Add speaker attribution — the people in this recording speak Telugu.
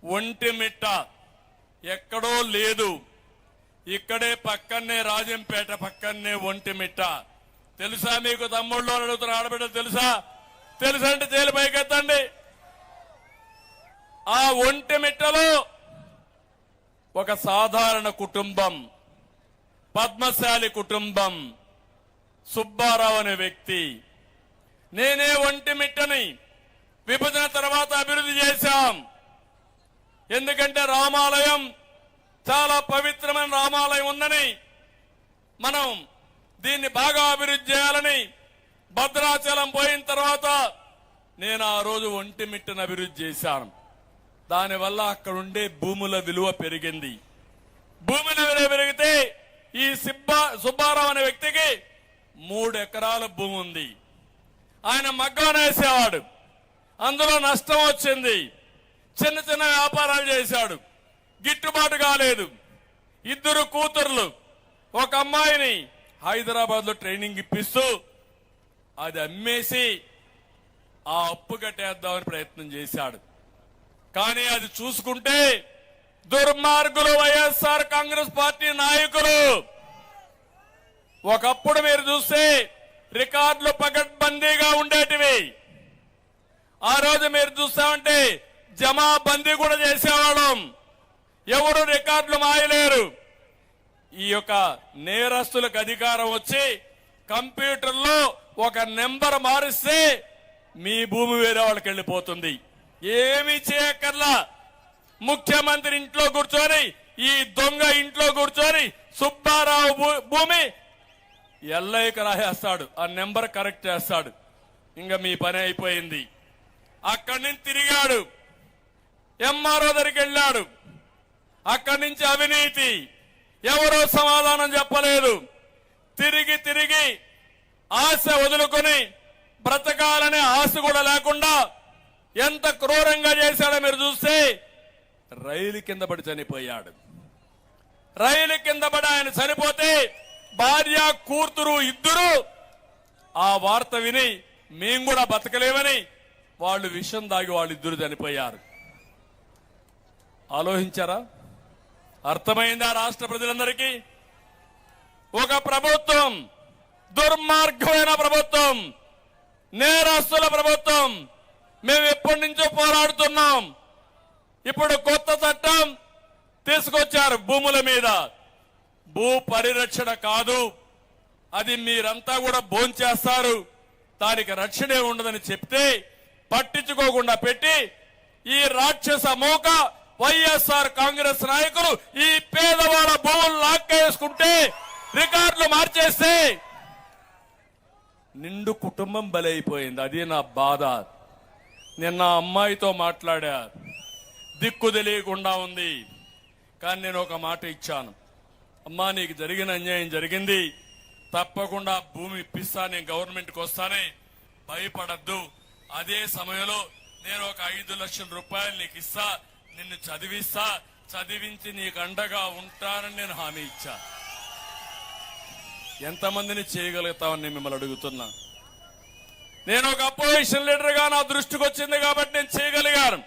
Speaker 1: ఒంటిమిట్ట ఎక్కడో లేదు, ఇక్కడే పక్కనే రాజంపేట పక్కనే ఒంటిమిట్ట. తెలుసా మీకు? తమ్ముళ్ళు అడుగుతున్న ఆడబిడ్డలు తెలుసా? తెలుసంటే తేలి పైకెత్తండి. ఆ ఒంటిమిట్టలో ఒక సాధారణ కుటుంబం, పద్మశాలి కుటుంబం, సుబ్బారావు అనే వ్యక్తి. నేనే ఒంటిమిట్టని విభజన తర్వాత అభివృద్ధి చేశాం. ఎందుకంటే రామాలయం చాలా పవిత్రమైన రామాలయం ఉందని, మనం దీన్ని బాగా అభివృద్ధి చేయాలని భద్రాచలం పోయిన తర్వాత నేను ఆ రోజు ఒంటిమిట్టను అభివృద్ధి చేశాను. దానివల్ల అక్కడ ఉండే భూముల విలువ పెరిగింది. భూముల విలువ పెరిగితే ఈ సుబ్బారావు అనే వ్యక్తికి 3 ఎకరాల భూమి ఉంది. ఆయన మగ్గం వేసేవాడు, అందులో నష్టం వచ్చింది. చిన్న చిన్న వ్యాపారాలు చేశాడు, గిట్టుబాటు కాలేదు. 2 కూతుర్లు, ఒక అమ్మాయిని హైదరాబాద్ లో ట్రైనింగ్ ఇప్పిస్తూ అది అమ్మేసి ఆ అప్పు కట్టేద్దామని ప్రయత్నం చేశాడు. కానీ అది చూసుకుంటే దుర్మార్గులు వైఎస్ఆర్ కాంగ్రెస్ పార్టీ నాయకులు. ఒకప్పుడు మీరు చూస్తే రికార్డులు పకడ్బందీగా ఉండేటివి. ఆ రోజు మీరు చూస్తామంటే జమాబందీ కూడా చేసేవాళ్ళం. ఎవరు రికార్డులు మాయలేరు. ఈ యొక్క నేరస్తులకు అధికారం వచ్చి కంప్యూటర్లో ఒక నెంబర్ మారిస్తే మీ భూమి వేరే వాళ్ళకి వెళ్ళిపోతుంది. ఏమీ చేయక్కర్లా. ముఖ్యమంత్రి ఇంట్లో కూర్చొని, ఈ దొంగ ఇంట్లో కూర్చొని సుబ్బారావు భూమి ఎల్ఐకి రాసేస్తాడు, ఆ నెంబర్ కరెక్ట్ చేస్తాడు. ఇంకా మీ పని అయిపోయింది. అక్కడి నుంచి తిరిగాడు, ఎంఆర్ఓ దగ్గరికి వెళ్ళాడు. అక్కడి నుంచి అవినీతి, ఎవరో సమాధానం చెప్పలేదు. తిరిగి తిరిగి ఆశ వదులుకొని బ్రతకాలనే ఆశ కూడా లేకుండా ఎంత క్రూరంగా చేశాడో మీరు చూస్తే, రైలు కింద పడి చనిపోయాడు. రైలు కింద పడి ఆయన చనిపోతే భార్య కూతురు 2 ఆ వార్త విని మేము కూడా బతకలేమని వాళ్ళు విషం దాగి వాళ్ళిద్దరూ చనిపోయారు. ఆలోచించారా? అర్థమైందా రాష్ట్ర ప్రజలందరికీ? ఒక ప్రభుత్వం, దుర్మార్గమైన ప్రభుత్వం, నేరస్తుల ప్రభుత్వం. మేము ఎప్పటి నుంచో పోరాడుతున్నాం. ఇప్పుడు కొత్త చట్టం తీసుకొచ్చారు భూముల మీద. భూ పరిరక్షణ కాదు, అది మీరంతా కూడా భోంచేస్తారు, దానికి రక్షణే ఉండదని చెప్తే పట్టించుకోకుండా పెట్టి ఈ రాక్షస మోక వైఎస్ఆర్ కాంగ్రెస్ నాయకులు ఈ పేదవాళ్ళ భూములు లాక్కేసుకుంటే, రికార్డులు మార్చేస్తే నిండు కుటుంబం బలైపోయింది. అది నా బాధ. నిన్న అమ్మాయితో మాట్లాడా, దిక్కు తెలియకుండా ఉంది. కానీ నేను ఒక మాట ఇచ్చాను, అమ్మా నీకు జరిగిన అన్యాయం జరిగింది, తప్పకుండా భూమి ఇప్పిస్తా, నేను గవర్నమెంట్కి వస్తానే, భయపడద్దు. అదే సమయంలో నేను ఒక 5 లక్షల రూపాయలు నీకు ఇస్తా, నిన్ను చదివిస్తా, చదివించి నీకు అండగా ఉంటానని నేను హామీ ఇచ్చా. ఎంతమందిని చేయగలుగుతామని నేను మిమ్మల్ని అడుగుతున్నా. నేను ఒక అపోజిషన్ లీడర్ గా నా దృష్టికి వచ్చింది కాబట్టి నేను చేయగలిగాను.